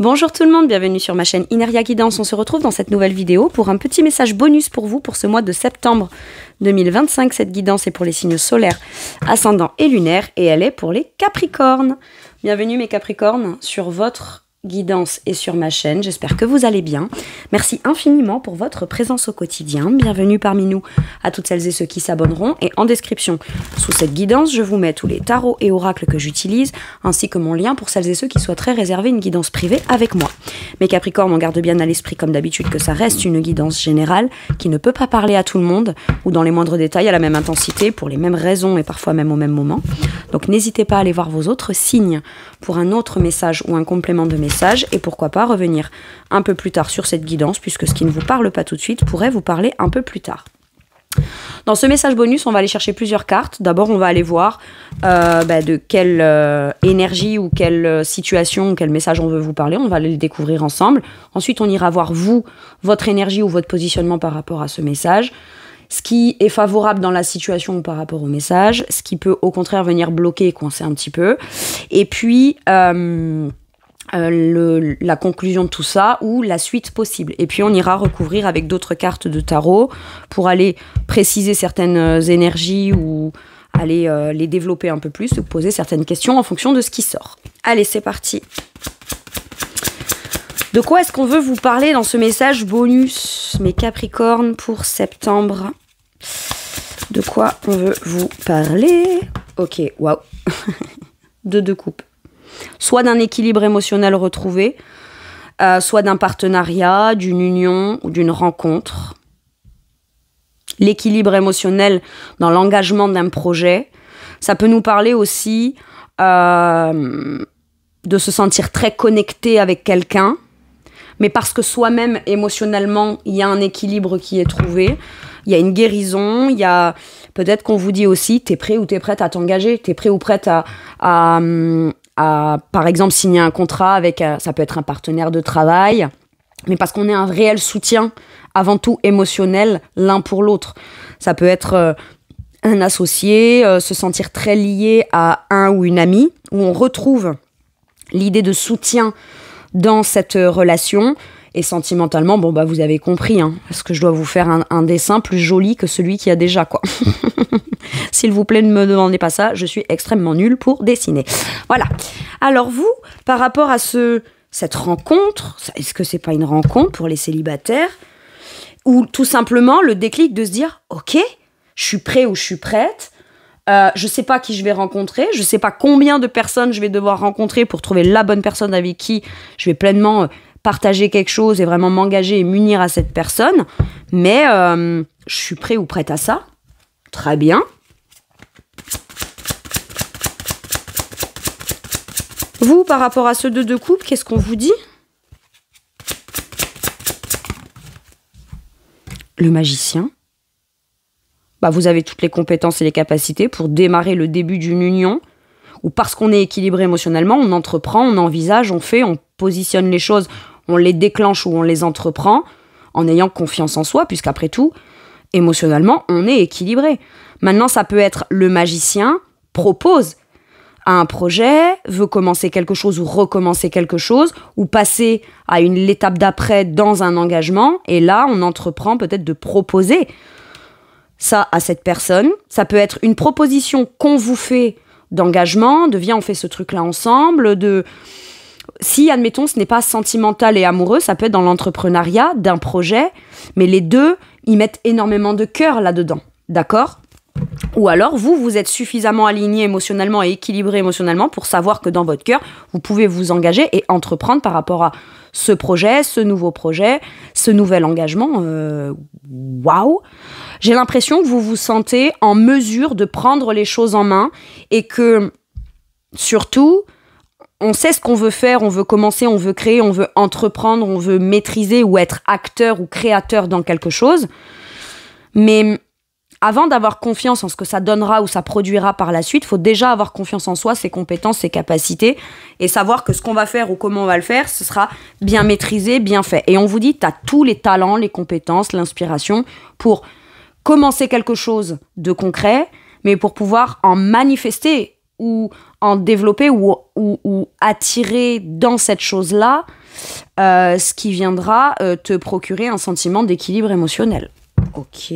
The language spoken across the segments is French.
Bonjour tout le monde, bienvenue sur ma chaîne Ineria Guidance. On se retrouve dans cette nouvelle vidéo pour un petit message bonus pour vous pour ce mois de septembre 2025. Cette guidance est pour les signes solaires, ascendants et lunaires et elle est pour les Capricornes. Bienvenue mes Capricornes sur votre guidance et sur ma chaîne. J'espère que vous allez bien. Merci infiniment pour votre présence au quotidien. Bienvenue parmi nous à toutes celles et ceux qui s'abonneront. Et en description sous cette guidance, je vous mets tous les tarots et oracles que j'utilise, ainsi que mon lien pour celles et ceux qui souhaiteraient réserver une guidance privée avec moi. Mes Capricornes, on garde bien à l'esprit comme d'habitude que ça reste une guidance générale qui ne peut pas parler à tout le monde ou dans les moindres détails à la même intensité pour les mêmes raisons et parfois même au même moment. Donc n'hésitez pas à aller voir vos autres signes pour un autre message ou un complément de message et pourquoi pas revenir un peu plus tard sur cette guidance puisque ce qui ne vous parle pas tout de suite pourrait vous parler un peu plus tard. Dans ce message bonus, on va aller chercher plusieurs cartes. D'abord, on va aller voir de quelle énergie ou quelle situation ou quel message on veut vous parler. On va aller le découvrir ensemble. Ensuite, on ira voir vous, votre énergie ou votre positionnement par rapport à ce message. Ce qui est favorable dans la situation ou par rapport au message. Ce qui peut au contraire venir bloquer et coincer un petit peu. Et puis... la conclusion de tout ça ou la suite possible. Et puis on ira recouvrir avec d'autres cartes de tarot pour aller préciser certaines énergies ou aller les développer un peu plus ou poser certaines questions en fonction de ce qui sort. Allez, c'est parti. De quoi est-ce qu'on veut vous parler dans ce message bonus, mes Capricornes, pour septembre? De quoi on veut vous parler? Ok, waouh. Deux coupes. Soit d'un équilibre émotionnel retrouvé, soit d'un partenariat, d'une union ou d'une rencontre. L'équilibre émotionnel dans l'engagement d'un projet, ça peut nous parler aussi de se sentir très connecté avec quelqu'un, mais parce que soi-même, émotionnellement, il y a un équilibre qui est trouvé, il y a une guérison, il y a peut-être qu'on vous dit aussi, t'es prêt ou t'es prête à t'engager, t'es prêt ou prête à par exemple, signer un contrat avec, ça peut être un partenaire de travail, mais parce qu'on est un réel soutien, avant tout émotionnel, l'un pour l'autre. Ça peut être un associé, se sentir très lié à un ou une amie, où on retrouve l'idée de soutien dans cette relation. Et sentimentalement, bon bah vous avez compris, hein, parce que je dois vous faire un dessin plus joli que celui qu'il y a déjà, quoi. S'il vous plaît, ne me demandez pas ça, je suis extrêmement nulle pour dessiner. Voilà. Alors vous, par rapport à cette rencontre, est-ce que c'est pas une rencontre pour les célibataires? Ou tout simplement le déclic de se dire, ok, je suis prêt ou je suis prête, je sais pas qui je vais rencontrer, je sais pas combien de personnes je vais devoir rencontrer pour trouver la bonne personne avec qui je vais pleinement... partager quelque chose et vraiment m'engager et m'unir à cette personne. Mais je suis prêt ou prête à ça. Très bien. Vous, par rapport à ce deux couple, qu'est-ce qu'on vous dit? Le magicien. Bah, vous avez toutes les compétences et les capacités pour démarrer le début d'une union ou parce qu'on est équilibré émotionnellement, on entreprend, on envisage, on fait, on positionne les choses, on les déclenche ou on les entreprend en ayant confiance en soi, puisqu'après tout, émotionnellement, on est équilibré. Maintenant, ça peut être le magicien propose un projet, veut commencer quelque chose ou recommencer quelque chose, ou passer à l'étape d'après dans un engagement, et là, on entreprend peut-être de proposer ça à cette personne. Ça peut être une proposition qu'on vous fait d'engagement, de viens, on fait ce truc-là ensemble, si, admettons, ce n'est pas sentimental et amoureux, ça peut être dans l'entrepreneuriat d'un projet, mais les deux, ils mettent énormément de cœur là-dedans, d'accord? Ou alors, vous êtes suffisamment aligné émotionnellement et équilibré émotionnellement pour savoir que dans votre cœur, vous pouvez vous engager et entreprendre par rapport à ce projet, ce nouveau projet, ce nouvel engagement. Waouh! J'ai l'impression que vous vous sentez en mesure de prendre les choses en main et que, surtout, on sait ce qu'on veut faire, on veut commencer, on veut créer, on veut entreprendre, on veut maîtriser ou être acteur ou créateur dans quelque chose. Mais avant d'avoir confiance en ce que ça donnera ou ça produira par la suite, il faut déjà avoir confiance en soi, ses compétences, ses capacités et savoir que ce qu'on va faire ou comment on va le faire, ce sera bien maîtrisé, bien fait. Et on vous dit, tu as tous les talents, les compétences, l'inspiration pour commencer quelque chose de concret, mais pour pouvoir en manifester ou en développer ou attirer dans cette chose-là ce qui viendra te procurer un sentiment d'équilibre émotionnel. Ok.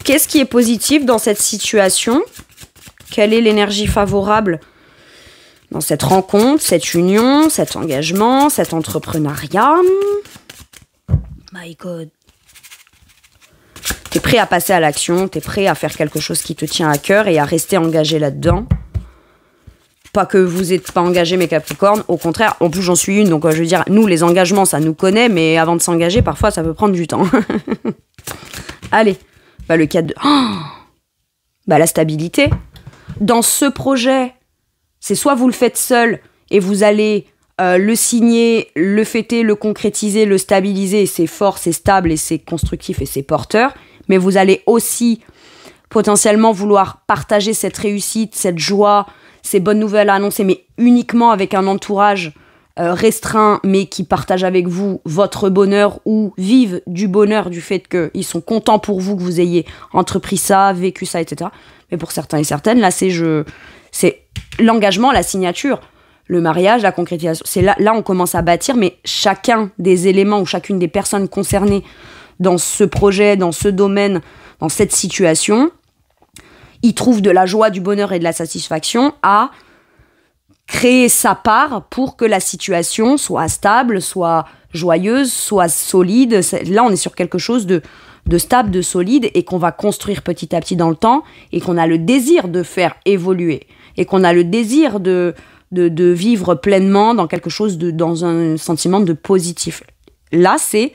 Qu'est-ce qui est positif dans cette situation ? Quelle est l'énergie favorable dans cette rencontre, cette union, cet engagement, cet entrepreneuriat ? My God. T'es prêt à passer à l'action, t'es prêt à faire quelque chose qui te tient à cœur et à rester engagé là-dedans. Pas que vous n'êtes pas engagé mes Capricornes, au contraire, en plus j'en suis une, donc je veux dire, nous les engagements ça nous connaît, mais avant de s'engager, parfois ça peut prendre du temps. Allez, le cadre de... la stabilité. Dans ce projet, c'est soit vous le faites seul et vous allez le signer, le fêter, le concrétiser, le stabiliser, et c'est fort, c'est stable et c'est constructif et c'est porteur, mais vous allez aussi potentiellement vouloir partager cette réussite, cette joie, ces bonnes nouvelles à annoncer, mais uniquement avec un entourage restreint, mais qui partage avec vous votre bonheur ou vivent du bonheur du fait qu'ils sont contents pour vous que vous ayez entrepris ça, vécu ça, etc. Mais pour certains et certaines, là, c'est l'engagement, la signature, le mariage, la concrétisation. C'est là, on commence à bâtir, mais chacun des éléments ou chacune des personnes concernées dans ce projet, dans ce domaine, dans cette situation, il trouve de la joie, du bonheur et de la satisfaction à créer sa part pour que la situation soit stable, soit joyeuse, soit solide. Là, on est sur quelque chose de stable, de solide et qu'on va construire petit à petit dans le temps et qu'on a le désir de faire évoluer et qu'on a le désir de vivre pleinement dans quelque chose, dans un sentiment de positif. Là, c'est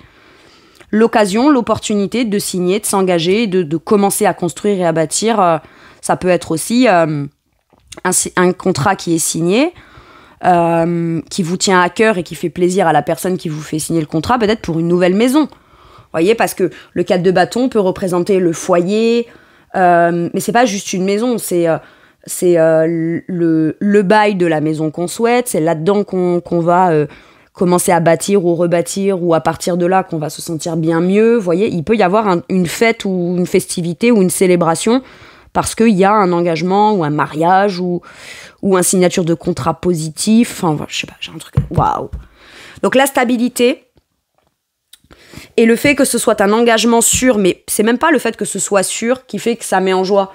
l'occasion, l'opportunité de signer, de s'engager, de commencer à construire et à bâtir. Ça peut être aussi un contrat qui est signé, qui vous tient à cœur et qui fait plaisir à la personne qui vous fait signer le contrat, peut-être pour une nouvelle maison. Vous voyez, parce que le 4 de bâton peut représenter le foyer, mais c'est pas juste une maison, c'est le bail de la maison qu'on souhaite, c'est là-dedans qu'on va commencer à bâtir ou rebâtir, ou à partir de là qu'on va se sentir bien mieux. Vous voyez, il peut y avoir une fête ou une festivité ou une célébration parce qu'il y a un engagement ou un mariage ou une signature de contrat positif. Enfin, je sais pas, j'ai un truc... Waouh. Donc la stabilité et le fait que ce soit un engagement sûr, mais c'est même pas le fait que ce soit sûr qui fait que ça met en joie.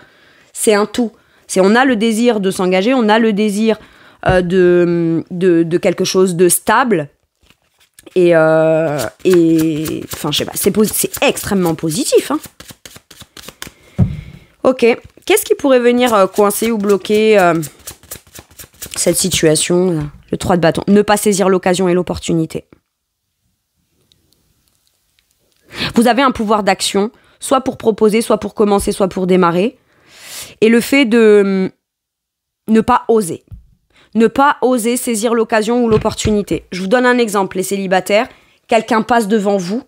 C'est un tout. On a le désir de s'engager, on a le désir de quelque chose de stable. Et enfin, je sais pas, c'est extrêmement positif, hein. Ok, qu'est-ce qui pourrait venir coincer ou bloquer cette situation, le 3 de bâton ? Ne pas saisir l'occasion et l'opportunité. Vous avez un pouvoir d'action, soit pour proposer, soit pour commencer, soit pour démarrer. Et le fait de ne pas oser. Ne pas oser saisir l'occasion ou l'opportunité. Je vous donne un exemple, les célibataires, quelqu'un passe devant vous.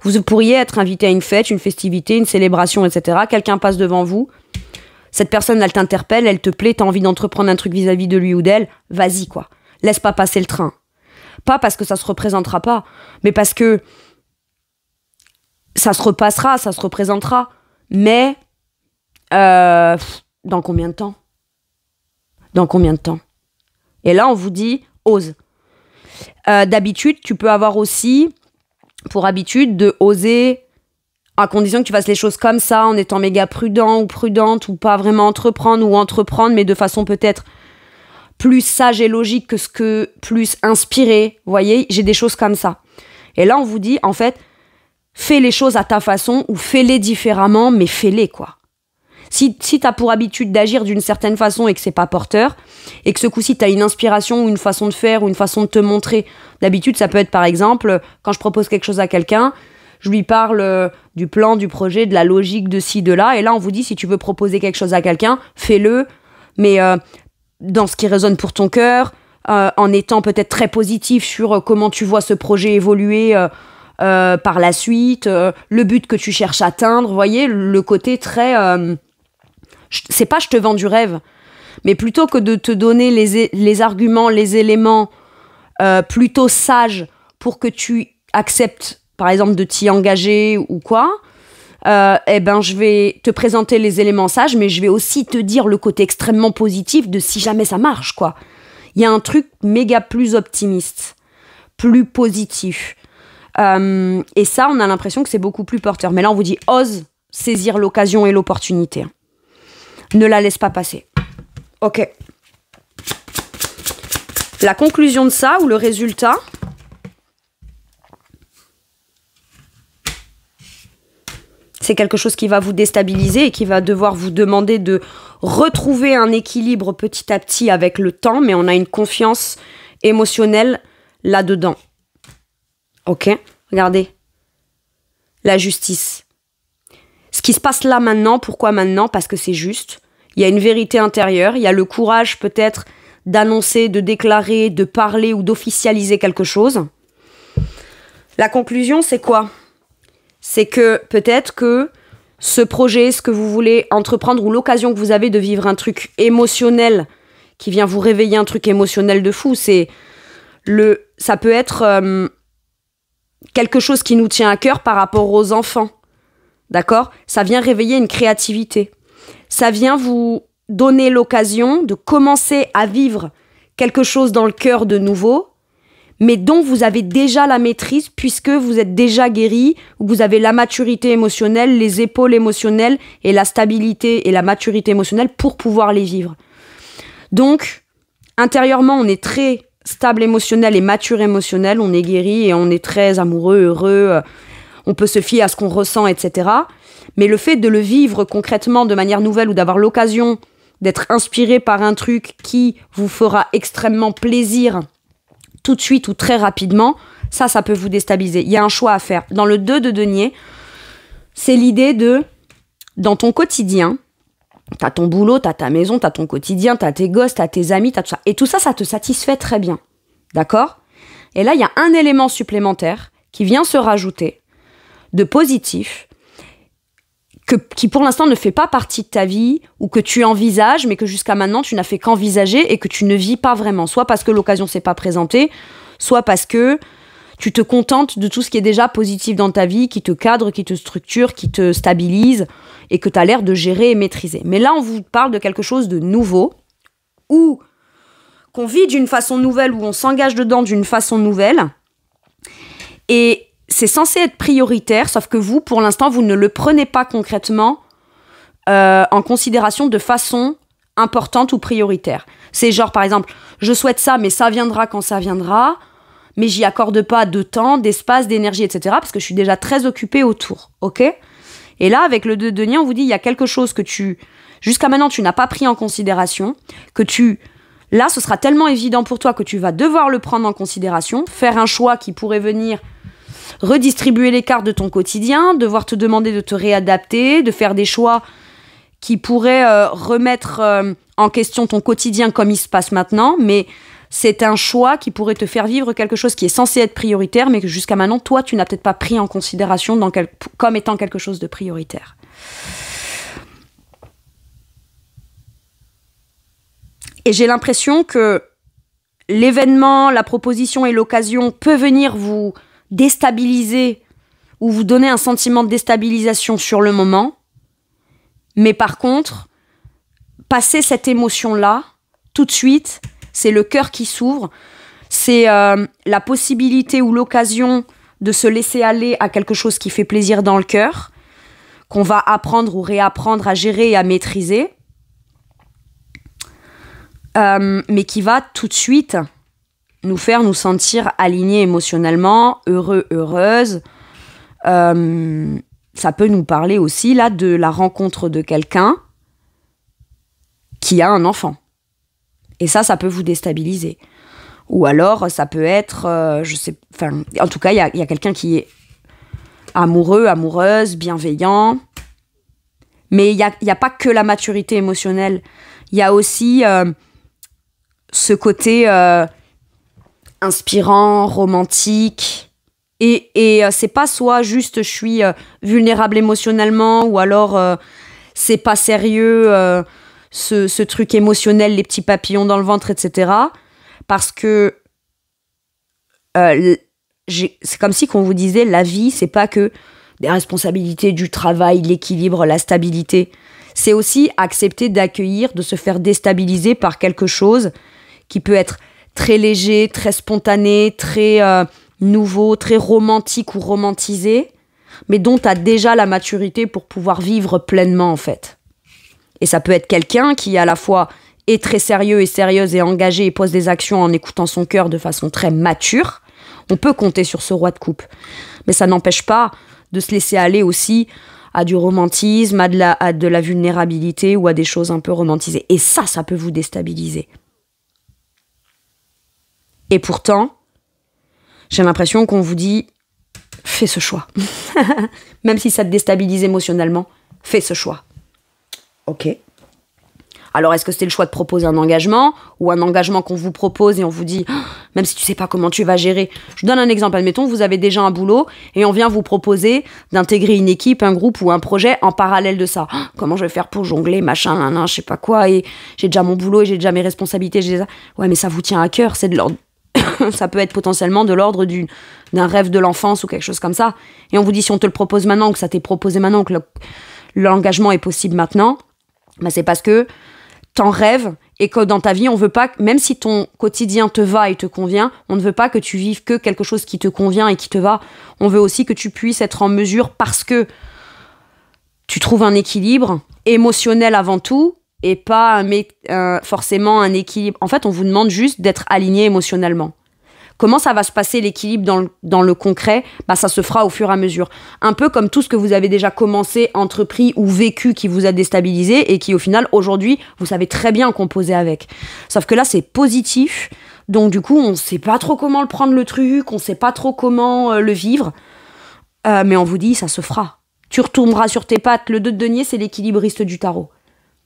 Vous pourriez être invité à une fête, une festivité, une célébration, etc. Quelqu'un passe devant vous. Cette personne, elle t'interpelle, elle te plaît, t'as envie d'entreprendre un truc vis-à-vis de lui ou d'elle. Vas-y, quoi. Laisse pas passer le train. Pas parce que ça se représentera pas, mais parce que ça se repassera, ça se représentera. Mais dans combien de temps ? Dans combien de temps ? Et là, on vous dit, ose. D'habitude, tu peux avoir aussi pour habitude de oser, à condition que tu fasses les choses comme ça, en étant méga prudent ou prudente, ou pas vraiment entreprendre, ou entreprendre, mais de façon peut-être plus sage et logique plus inspirée. Vous voyez, j'ai des choses comme ça. Et là, on vous dit, en fait, fais les choses à ta façon, ou fais-les différemment, mais fais-les, quoi. Si t'as pour habitude d'agir d'une certaine façon et que c'est pas porteur, et que ce coup-ci t'as une inspiration ou une façon de faire ou une façon de te montrer, d'habitude ça peut être par exemple, quand je propose quelque chose à quelqu'un, je lui parle du plan, du projet, de la logique de ci, de là, et là on vous dit si tu veux proposer quelque chose à quelqu'un, fais-le, mais dans ce qui résonne pour ton cœur, en étant peut-être très positif sur comment tu vois ce projet évoluer par la suite, le but que tu cherches à atteindre, vous voyez, le côté très... c'est pas je te vends du rêve, mais plutôt que de te donner les arguments, les éléments plutôt sages pour que tu acceptes, par exemple, de t'y engager ou quoi, je vais te présenter les éléments sages, mais je vais aussi te dire le côté extrêmement positif de si jamais ça marche, quoi. Il y a un truc méga plus optimiste, plus positif. Et ça, on a l'impression que c'est beaucoup plus porteur. Mais là, on vous dit, ose saisir l'occasion et l'opportunité. Ne la laisse pas passer. Ok. La conclusion de ça, ou le résultat, c'est quelque chose qui va vous déstabiliser et qui va devoir vous demander de retrouver un équilibre petit à petit avec le temps, mais on a une confiance émotionnelle là-dedans. Ok ? Regardez. La justice. Ce qui se passe là maintenant, pourquoi maintenant ? Parce que c'est juste. Il y a une vérité intérieure, il y a le courage peut-être d'annoncer, de déclarer, de parler ou d'officialiser quelque chose. La conclusion, c'est quoi ? C'est que peut-être que ce projet, ce que vous voulez entreprendre ou l'occasion que vous avez de vivre un truc émotionnel qui vient vous réveiller un truc émotionnel de fou, ça peut être quelque chose qui nous tient à cœur par rapport aux enfants. D'accord ? Ça vient réveiller une créativité. Ça vient vous donner l'occasion de commencer à vivre quelque chose dans le cœur de nouveau, mais dont vous avez déjà la maîtrise puisque vous êtes déjà guéri, ou vous avez la maturité émotionnelle, les épaules émotionnelles et la stabilité et la maturité émotionnelle pour pouvoir les vivre. Donc, intérieurement, on est très stable émotionnel et mature émotionnel, on est guéri et on est très amoureux, heureux, on peut se fier à ce qu'on ressent, etc. Mais le fait de le vivre concrètement de manière nouvelle ou d'avoir l'occasion d'être inspiré par un truc qui vous fera extrêmement plaisir tout de suite ou très rapidement, ça peut vous déstabiliser. Il y a un choix à faire. Dans le 2 de denier, c'est l'idée de, dans ton quotidien, t'as ton boulot, t'as ta maison, t'as ton quotidien, t'as tes gosses, t'as tes amis, t'as tout ça. Et tout ça, ça te satisfait très bien. D'accord ? Et là, il y a un élément supplémentaire qui vient se rajouter, de positif, qui pour l'instant ne fait pas partie de ta vie, ou que tu envisages, mais que jusqu'à maintenant tu n'as fait qu'envisager et que tu ne vis pas vraiment. Soit parce que l'occasion s'est pas présentée, soit parce que tu te contentes de tout ce qui est déjà positif dans ta vie, qui te cadre, qui te structure, qui te stabilise, et que tu as l'air de gérer et maîtriser. Mais là, on vous parle de quelque chose de nouveau, ou qu'on vit d'une façon nouvelle, ou on s'engage dedans d'une façon nouvelle, et c'est censé être prioritaire, sauf que vous, pour l'instant, vous ne le prenez pas concrètement en considération de façon importante ou prioritaire. C'est genre, par exemple, je souhaite ça, mais ça viendra quand ça viendra, mais j'y accorde pas de temps, d'espace, d'énergie, etc., parce que je suis déjà très occupée autour, ok ? Et là, avec le 2 de denier, on vous dit, il y a quelque chose que jusqu'à maintenant, tu n'as pas pris en considération, là, ce sera tellement évident pour toi que tu vas devoir le prendre en considération, faire un choix qui pourrait venir redistribuer les cartes de ton quotidien, devoir te demander de te réadapter, de faire des choix qui pourraient remettre en question ton quotidien comme il se passe maintenant, mais c'est un choix qui pourrait te faire vivre quelque chose qui est censé être prioritaire, mais que jusqu'à maintenant, toi, tu n'as peut-être pas pris en considération comme étant quelque chose de prioritaire. Et j'ai l'impression que l'événement, la proposition et l'occasion peut venir vous déstabiliser ou vous donner un sentiment de déstabilisation sur le moment, mais par contre, passer cette émotion-là, tout de suite, c'est le cœur qui s'ouvre, c'est la possibilité ou l'occasion de se laisser aller à quelque chose qui fait plaisir dans le cœur, qu'on va apprendre ou réapprendre à gérer et à maîtriser, mais qui va tout de suite nous faire nous sentir alignés émotionnellement, heureux, heureuses. Ça peut nous parler aussi là de la rencontre de quelqu'un qui a un enfant. Et ça peut vous déstabiliser. Ou alors, ça peut être, en tout cas, il y a quelqu'un qui est amoureux, amoureuse, bienveillant. Mais il y a pas que la maturité émotionnelle. Il y a aussi ce côté inspirant, romantique. Et c'est pas soit juste je suis vulnérable émotionnellement, ou alors c'est pas sérieux, ce truc émotionnel, les petits papillons dans le ventre, etc. Parce que c'est comme si qu'on vous disait, la vie, c'est pas que des responsabilités, du travail, l'équilibre, la stabilité. C'est aussi accepter d'accueillir, de se faire déstabiliser par quelque chose qui peut être très léger, très spontané, très nouveau, très romantique ou romantisé, mais dont tu as déjà la maturité pour pouvoir vivre pleinement, en fait. Et ça peut être quelqu'un qui, à la fois, est très sérieux et sérieuse et engagé et pose des actions en écoutant son cœur de façon très mature. On peut compter sur ce roi de coupe. Mais ça n'empêche pas de se laisser aller aussi à du romantisme, à de la vulnérabilité ou à des choses un peu romantisées. Et ça peut vous déstabiliser. Et pourtant, j'ai l'impression qu'on vous dit « fais ce choix ». Même si ça te déstabilise émotionnellement, fais ce choix. Ok. Alors, est-ce que c'est le choix de proposer un engagement ou un engagement qu'on vous propose et on vous dit, même si tu sais pas comment tu vas gérer. Je vous donne un exemple. Admettons, vous avez déjà un boulot et on vient vous proposer d'intégrer une équipe, un groupe ou un projet en parallèle de ça. Comment je vais faire pour jongler, machin, je sais pas quoi, et j'ai déjà mon boulot et j'ai déjà mes responsabilités. Ouais, mais ça vous tient à cœur, c'est de l'ordre. Ça peut être potentiellement de l'ordre d'un rêve de l'enfance ou quelque chose comme ça. Et on vous dit, si on te le propose maintenant, que ça t'est proposé maintenant, que l'engagement est possible maintenant, bah c'est parce que t'en rêves et que dans ta vie, on veut pas, même si ton quotidien te va et te convient, on ne veut pas que tu vives que quelque chose qui te convient et qui te va. On veut aussi que tu puisses être en mesure, parce que tu trouves un équilibre émotionnel avant tout et pas forcément un équilibre. En fait, on vous demande juste d'être aligné émotionnellement. Comment ça va se passer l'équilibre dans le concret ? Bah, ça se fera au fur et à mesure. Un peu comme tout ce que vous avez déjà commencé, entrepris ou vécu qui vous a déstabilisé et qui, au final, aujourd'hui, vous savez très bien composer avec. Sauf que là, c'est positif. Donc, du coup, on ne sait pas trop comment le prendre le truc, on ne sait pas trop comment le vivre. Mais on vous dit, ça se fera. Tu retomberas sur tes pattes. Le 2 de denier, c'est l'équilibriste du tarot.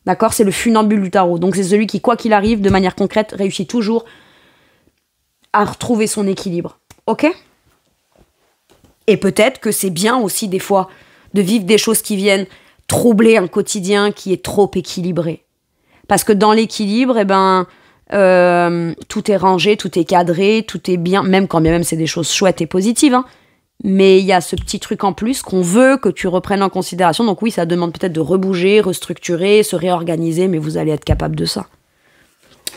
D'accord ? C'est le funambule du tarot. Donc, c'est celui qui, quoi qu'il arrive, de manière concrète, réussit toujours à retrouver son équilibre. Ok ? Et peut-être que c'est bien aussi des fois de vivre des choses qui viennent troubler un quotidien qui est trop équilibré. Parce que dans l'équilibre, tout est rangé, tout est cadré, tout est bien, même quand bien même c'est des choses chouettes et positives, hein. Mais il y a ce petit truc en plus qu'on veut que tu reprennes en considération. Donc oui, ça demande peut-être de rebouger, restructurer, se réorganiser, mais vous allez être capable de ça.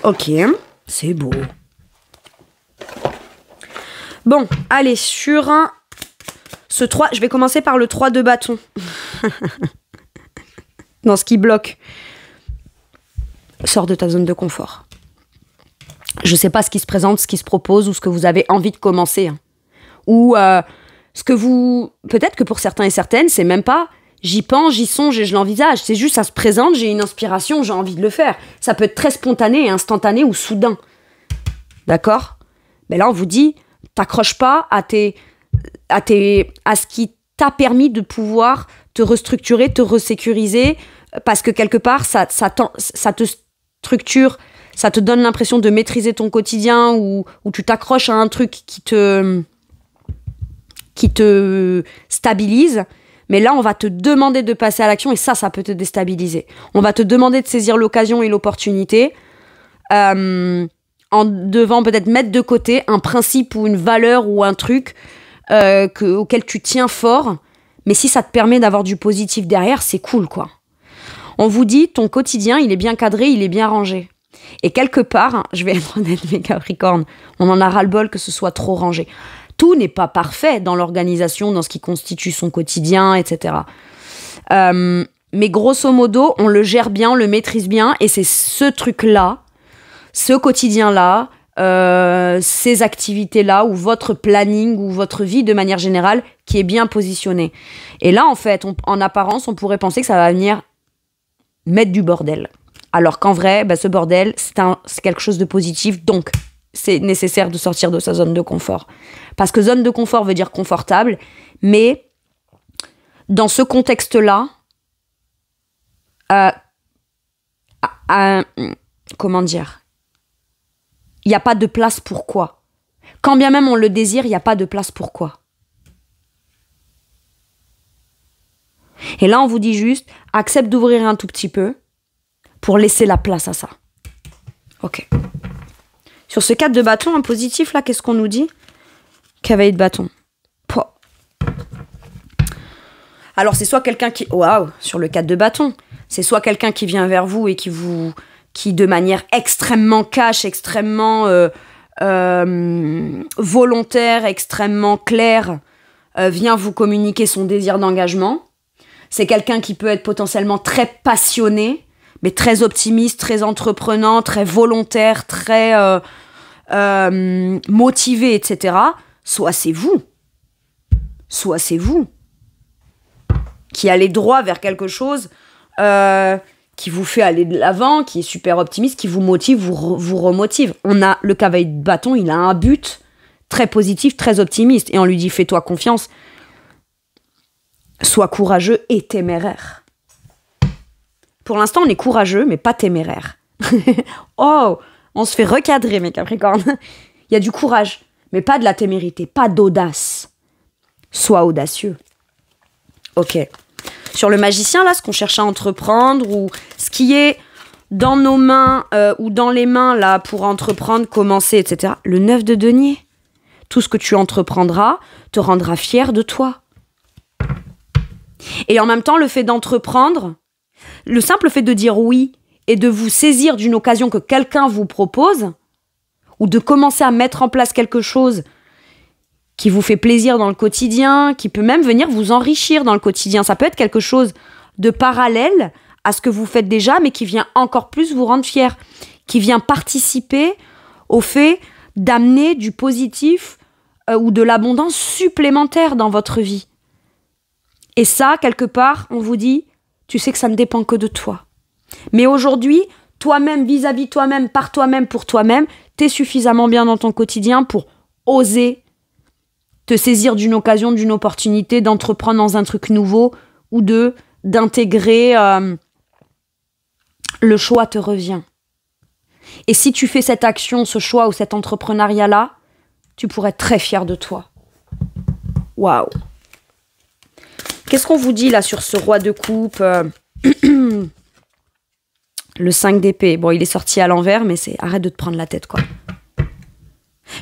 Ok, c'est beau. Bon, allez, sur ce 3, je vais commencer par le 3 de bâton. Dans ce qui bloque. Sors de ta zone de confort. Je sais pas ce qui se présente, ce qui se propose ou ce que vous avez envie de commencer. Hein. Ou ce que vous... Peut-être que pour certains et certaines, c'est même pas j'y pense, j'y songe et je l'envisage. C'est juste ça se présente, j'ai une inspiration, j'ai envie de le faire. Ça peut être très spontané et instantané ou soudain. D'accord ? Mais là, on vous dit... T'accroches pas à ce qui t'a permis de pouvoir te restructurer, te resécuriser, parce que quelque part, ça te structure, ça te donne l'impression de maîtriser ton quotidien ou tu t'accroches à un truc qui te stabilise. Mais là, on va te demander de passer à l'action et ça peut te déstabiliser. On va te demander de saisir l'occasion et l'opportunité. En devant peut-être mettre de côté un principe ou une valeur ou un truc auquel tu tiens fort, mais si ça te permet d'avoir du positif derrière, c'est cool, quoi. On vous dit, ton quotidien, il est bien cadré, il est bien rangé. Et quelque part, je vais être honnête, mes Capricornes, on en a ras-le-bol que ce soit trop rangé. Tout n'est pas parfait dans l'organisation, dans ce qui constitue son quotidien, etc. Mais grosso modo, on le gère bien, on le maîtrise bien, et c'est ce truc-là, ce quotidien-là, ces activités-là, ou votre planning, ou votre vie de manière générale, qui est bien positionné. Et là, en fait, en apparence, on pourrait penser que ça va venir mettre du bordel. Alors qu'en vrai, ce bordel, c'est quelque chose de positif, donc c'est nécessaire de sortir de sa zone de confort. Parce que zone de confort veut dire confortable, mais dans ce contexte-là, comment dire ? Il n'y a pas de place pour quoi. Quand bien même on le désire, il n'y a pas de place pour quoi. Et là, on vous dit juste, accepte d'ouvrir un tout petit peu pour laisser la place à ça. Ok. Sur ce 4 de bâton, un positif, là, qu'est-ce qu'on nous dit ? Cavalier de bâton. Pouah. Alors, c'est soit quelqu'un qui... Waouh, sur le 4 de bâton. C'est soit quelqu'un qui vient vers vous et qui vous qui, de manière extrêmement cash, extrêmement volontaire, extrêmement claire, vient vous communiquer son désir d'engagement. C'est quelqu'un qui peut être potentiellement très passionné, mais très optimiste, très entreprenant, très volontaire, très motivé, etc. Soit c'est vous qui allez droit vers quelque chose qui vous fait aller de l'avant, qui est super optimiste, qui vous motive, vous remotive. Le cavalier de bâton, il a un but très positif, très optimiste, et on lui dit fais-toi confiance, sois courageux et téméraire. Pour l'instant, on est courageux, mais pas téméraire. Oh, on se fait recadrer, mes Capricornes. Il y a du courage, mais pas de la témérité, pas d'audace. Sois audacieux. Ok. Sur le magicien, là, ce qu'on cherche à entreprendre, ou ce qui est dans nos mains ou dans les mains, là, pour entreprendre, commencer, etc. Le 9 de denier. Tout ce que tu entreprendras te rendra fier de toi. Et en même temps, le fait d'entreprendre, le simple fait de dire oui et de vous saisir d'une occasion que quelqu'un vous propose, ou de commencer à mettre en place quelque chose qui vous fait plaisir dans le quotidien, qui peut même venir vous enrichir dans le quotidien. Ça peut être quelque chose de parallèle à ce que vous faites déjà, mais qui vient encore plus vous rendre fier, qui vient participer au fait d'amener du positif ou de l'abondance supplémentaire dans votre vie. Et ça, quelque part, on vous dit, tu sais que ça ne dépend que de toi. Mais aujourd'hui, toi-même, vis-à-vis toi-même, par toi-même, pour toi-même, t'es suffisamment bien dans ton quotidien pour oser te saisir d'une occasion, d'une opportunité, d'entreprendre dans un truc nouveau ou d'intégrer le choix te revient. Et si tu fais cette action, ce choix ou cet entrepreneuriat-là, tu pourrais être très fier de toi. Waouh. Qu'est-ce qu'on vous dit là sur ce roi de coupe Le 5 d'épée. Bon, il est sorti à l'envers, mais c'est arrête de te prendre la tête, quoi.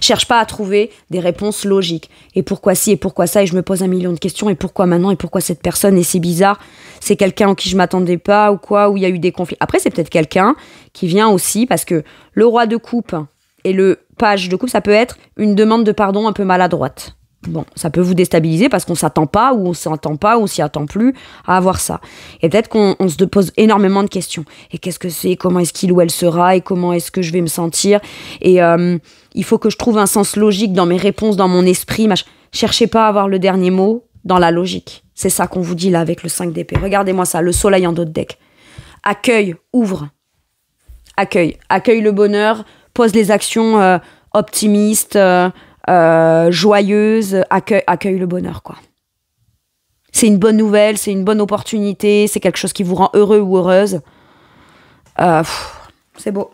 Cherche pas à trouver des réponses logiques. Et pourquoi ci, et pourquoi ça, et je me pose un million de questions, et pourquoi maintenant, et pourquoi cette personne, et c'est bizarre, c'est quelqu'un en qui je m'attendais pas, ou quoi, où il y a eu des conflits. Après, c'est peut-être quelqu'un qui vient aussi, parce que le roi de coupe et le page de coupe, ça peut être une demande de pardon un peu maladroite. Bon, ça peut vous déstabiliser parce qu'on s'attend pas, ou on s'attend pas, ou on s'y attend plus à avoir ça. Et peut-être qu'on se pose énormément de questions. Et qu'est-ce que c'est? Comment est-ce qu'il ou elle sera? Et comment est-ce que je vais me sentir? Et il faut que je trouve un sens logique dans mes réponses, dans mon esprit. Cherchez pas à avoir le dernier mot dans la logique. C'est ça qu'on vous dit là avec le 5 d'épée. Regardez-moi ça, le soleil en dos de deck. Accueille, ouvre. Accueille le bonheur, pose les actions optimistes, joyeuse, accueille le bonheur, quoi. C'est une bonne nouvelle, c'est une bonne opportunité, c'est quelque chose qui vous rend heureux ou heureuse. C'est beau.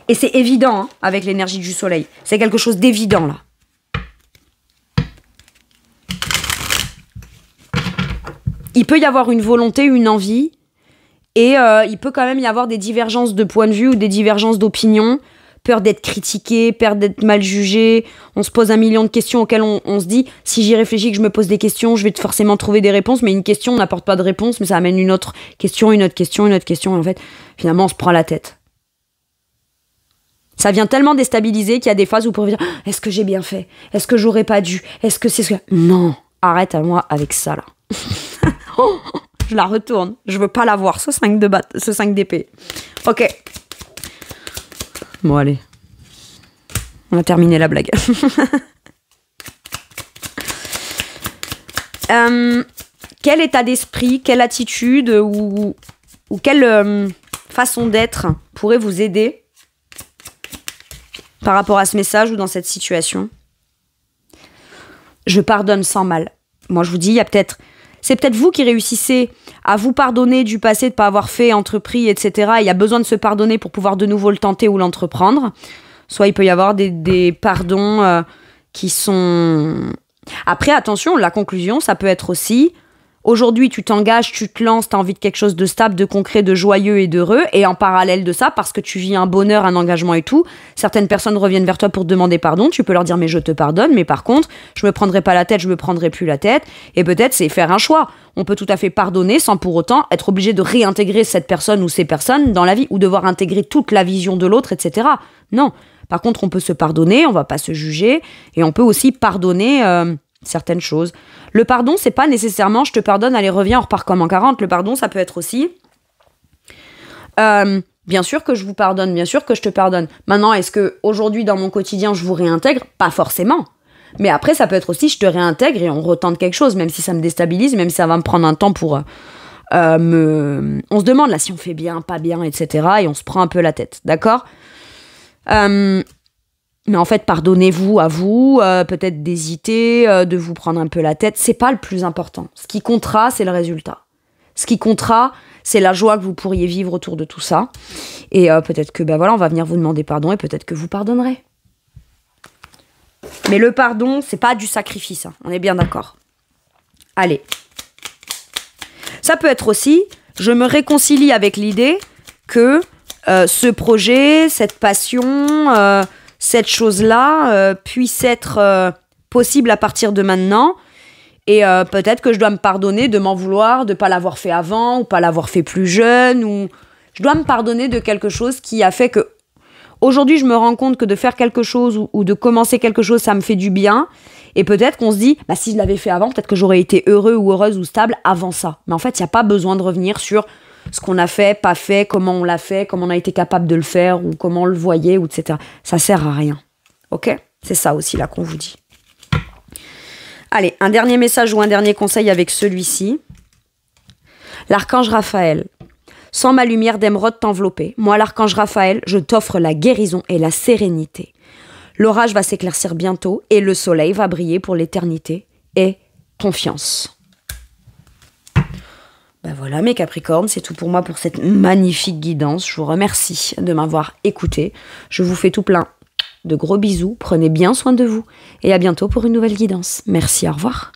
Et c'est évident, hein, avec l'énergie du soleil. C'est quelque chose d'évident, là. Il peut y avoir une volonté, une envie, et il peut quand même y avoir des divergences de point de vue ou des divergences d'opinion. Peur d'être critiqué, peur d'être mal jugé. On se pose un million de questions auxquelles on se dit, si j'y réfléchis, que je me pose des questions, je vais forcément trouver des réponses, mais une question n'apporte pas de réponse, mais ça amène une autre question, une autre question, une autre question, et en fait, finalement, on se prend la tête. Ça vient tellement déstabiliser qu'il y a des phases où vous pourrez dire, est-ce que j'ai bien fait? Est-ce que j'aurais pas dû? Est-ce que c'est ce que... Non, arrête à moi avec ça, là. Je la retourne. Je veux pas la voir, ce 5 d'épée. Ok. Bon, allez. On a terminé la blague. Quel état d'esprit, quelle attitude ou quelle façon d'être pourrait vous aider par rapport à ce message ou dans cette situation? Je pardonne sans mal. Moi, je vous dis, c'est peut-être vous qui réussissez à vous pardonner du passé de ne pas avoir fait, entrepris, etc. Il y a besoin de se pardonner pour pouvoir de nouveau le tenter ou l'entreprendre. Soit il peut y avoir des pardons qui sont... Après, attention, la conclusion, ça peut être aussi Aujourd'hui, tu t'engages, tu te lances, tu as envie de quelque chose de stable, de concret, de joyeux et d'heureux. Et en parallèle de ça, parce que tu vis un bonheur, un engagement et tout, certaines personnes reviennent vers toi pour te demander pardon. Tu peux leur dire, mais je te pardonne, mais par contre, je me prendrai pas la tête, je me prendrai plus la tête. Et peut-être, c'est faire un choix. On peut tout à fait pardonner sans pour autant être obligé de réintégrer cette personne ou ces personnes dans la vie ou devoir intégrer toute la vision de l'autre, etc. Non. Par contre, on peut se pardonner, on va pas se juger et on peut aussi pardonner certaines choses. Le pardon, c'est pas nécessairement je te pardonne, allez, reviens, on repart comme en 40. Le pardon, ça peut être aussi bien sûr que je vous pardonne, bien sûr que je te pardonne. Maintenant, est-ce que aujourd'hui dans mon quotidien, je vous réintègre? Pas forcément. Mais après, ça peut être aussi je te réintègre et on retente quelque chose, même si ça me déstabilise, même si ça va me prendre un temps pour on se demande là si on fait bien, pas bien, etc. Et on se prend un peu la tête, d'accord? Mais en fait, pardonnez-vous à vous, peut-être d'hésiter, de vous prendre un peu la tête. C'est pas le plus important. Ce qui comptera, c'est le résultat. Ce qui comptera, c'est la joie que vous pourriez vivre autour de tout ça. Et peut-être que, on va venir vous demander pardon et peut-être que vous pardonnerez. Mais le pardon, c'est pas du sacrifice, hein. On est bien d'accord. Allez. Ça peut être aussi, je me réconcilie avec l'idée que ce projet, cette passion, cette chose-là puisse être possible à partir de maintenant. Et peut-être que je dois me pardonner de m'en vouloir, de ne pas l'avoir fait avant, ou pas l'avoir fait plus jeune, ou je dois me pardonner de quelque chose qui a fait que aujourd'hui je me rends compte que de faire quelque chose ou de commencer quelque chose, ça me fait du bien. Et peut-être qu'on se dit, si je l'avais fait avant, peut-être que j'aurais été heureux ou heureuse ou stable avant ça. Mais en fait, il n'y a pas besoin de revenir sur ce qu'on a fait, pas fait, comment on l'a fait, comment on a été capable de le faire, ou comment on le voyait, ou etc. Ça sert à rien. Ok? C'est ça aussi là qu'on vous dit. Allez, un dernier message ou un dernier conseil avec celui-ci. L'archange Raphaël. Sans ma lumière d'émeraude t'envelopper, moi l'archange Raphaël, je t'offre la guérison et la sérénité. L'orage va s'éclaircir bientôt et le soleil va briller pour l'éternité. Et confiance. Voilà mes Capricornes, c'est tout pour moi pour cette magnifique guidance. Je vous remercie de m'avoir écouté. Je vous fais tout plein de gros bisous. Prenez bien soin de vous. Et à bientôt pour une nouvelle guidance. Merci, au revoir.